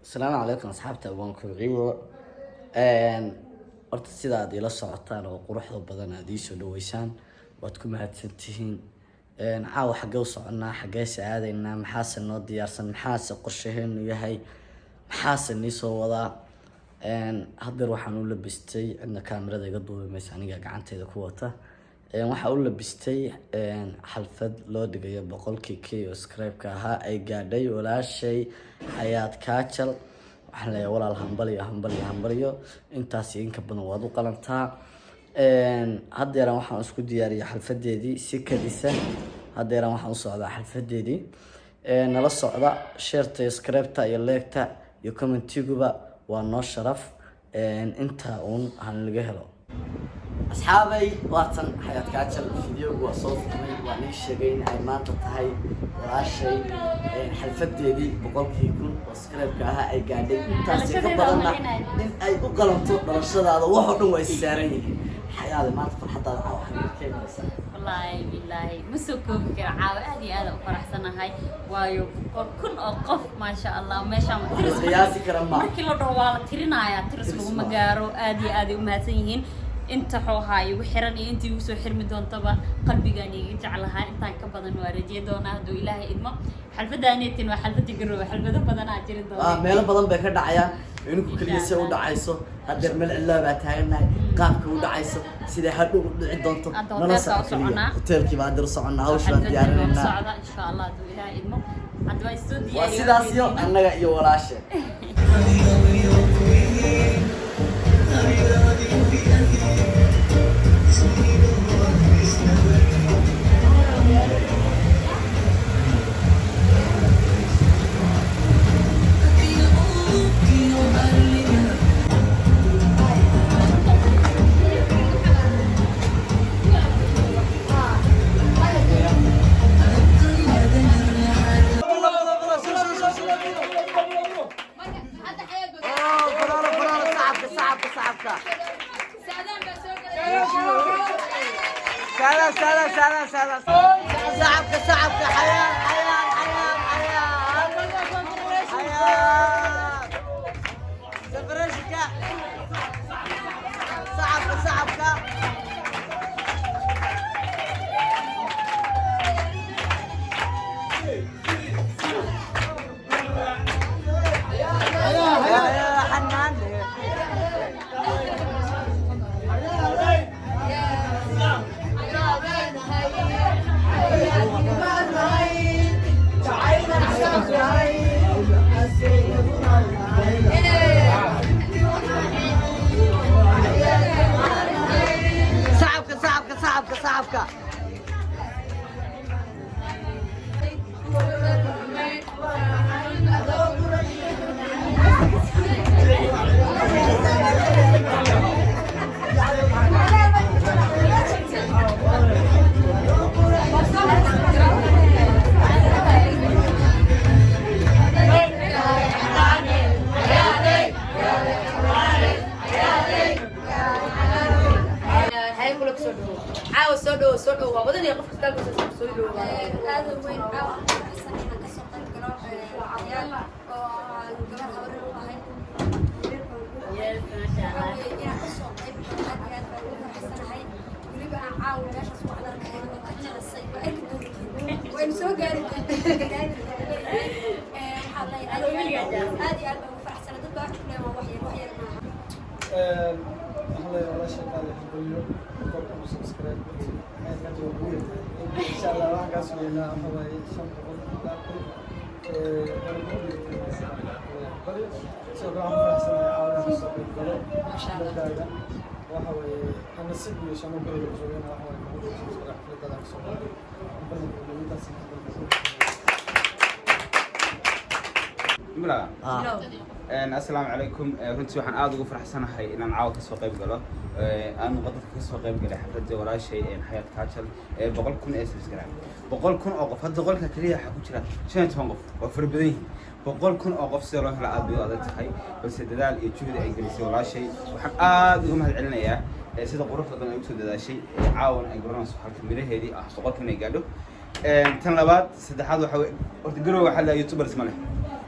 السلام عليكم أصحابتي أبوانكم غيو horta sida aad ila socotaan oo quruxda badan aad ii soo dhaweysaan waad ku mahadsantihiin caawa xagee u soconaa xagee aadaynaa maxaase noo diyaarsan maxaase qorshaheenu yahay maxaase nii soo wadaa haddeer waxaan u labistay cidna kaamirada iga duubi maysa aniga gacanteyda ku wata waxaa u labistay xalfad loo dhigayo 100k oo subscribe-ka ahaa ay gaadhay walaashay Xayaat Kaajal waxaan leeyahay walaal hambaliyo intaas inka badan waad u qalantaa haddeeran waxaan isku diyaariyay xalfadeedii si kadisa haddeeran waxaan u socdaa xalfadeedii nala socda share-ta subscribe-ta iyo like-ta iyo comment-iguba waa noo sharaf inta han laga helo asxaabay waatan Xayaat Kaajal fiidiyowga waa soo furmay waan ii sheegay in ay maanta tahay walaashay xalfadeedii 100,000 oo subscribe-ka ahaa ay gaadhay intaas ka badanna in ay u qalanto dhalashadaada wax oo dhan way saaran yihiin xayaada maanta farxadaada waxaan keenaysa wallahi billahi musukum caawa aad iyo aad u faraxsanahay waayo 100,000 oo qof ma sha Allah meesha qiyaasi karan ma markii la dhaw waa la tirinayaa tiris lagu magaaro aad iyo aad u mahadsan yihiin inta xoohay ugu xiran iyo intii ugu soo xirmi doontaba qalbigani iga jeclahay intaan ka badan waa rajiyo doonaa haduu Ilaahay idmo xalfadaaneetin waa xalfadii garooba xalfado badan aa jiri doona meelo badan bay ka dhacayaan inuu kaliya si u dhacayso hadeer meel cilaa baa taaganahay qaabka u dhacayso sida hadhow u dhici doonto nala soconaa hotelkii baa dir soconaa hawshan diyaarinayna insha Allah haduu Ilaahay idmo hadba isoo diyaariyo waa sidaas iyo annaga iyo walaashe سلام صعبك حياة زفرشك صعبك يا حنان صعبك سودو وابدني قف كتاب سودو هذا وين أحسن إنك كسر القرار عيال وقبل هوري وهاي يا ما شاء الله يا كسر عيال أحسن هاي وليبقى عاون ليش أسمع على الكلام أجل الصيف أكيد وين سوق هذه ألبوم فأحسن تطبع كلها وحي الله ولا شيء قال يحبوا يقولوا سبسكرايب إن شاء الله راح قاسوا لنا هواي شنطة قلنا سوف راح نحسن عاونة ما شاء الله وهواي أنا سيبي شنو كله بزوجنا هواي موجود سبسكرايب في هذا الصوت السلام عليكم runtii waxaan aad ugu faraxsanahay inaan caawa ka soo qayb galo aan qodobka ka soo qayb galay xafladda walaashay Xayaat Kaajal 100,000 ee subscribe 100,000 oo qof hadda qolka kaliya waxa ku jira 15 qof oo far badan yihiin 100,000 oo qof si loo helo aad bay adag tahay balse dadaal iyo juhdi ay gelisay walaashay waxaan aad ugu mahadcelinayaa sida quruxda badan ay u soo dadaashay caawan ay garanayso halka miraheedii ah boqolkiiba ay gaadho tan labaad saddexaad waxa weeye horta garow waxa la youtubers ma leh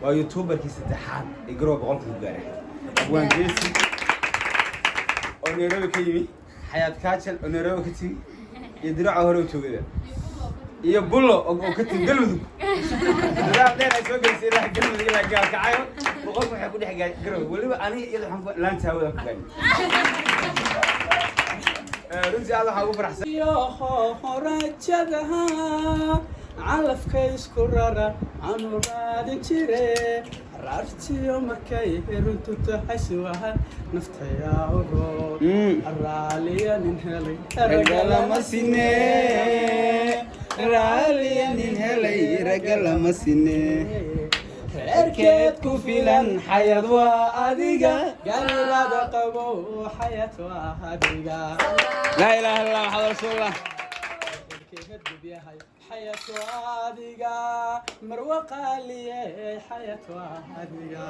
waa youtuberkii saddexaad ee garow boqolkiiba ku gaaray waan geesi oo Nairobi ka yimi xayaat kaajal oo Nairobi ka timi iyo diraca hore u joogada iyo bullo oo ka timi galmudug diraca dheer ay soo geysay ilaa galmudug ilaa gaalkacayo boqolkiiba waxay ku dhex gaay garow waliba aniga iyada waxaan laanta hawada ku gaadhay runtii aad waxaa ugu faraxsan rajadaha calafka isku rara anu raadin jire raartiyo markay runtu tahay suwaha naftayaa u rood raaliya nin helay ragalama sine raaliya nin helay ragalama sine reerkeed ku filan xayad waa adiga galilada qabo xayad waa adiga laa ilaaha illa allah maxamed rasuulullah حياة واديقا مروة قالية حياة واديقا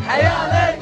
حيالي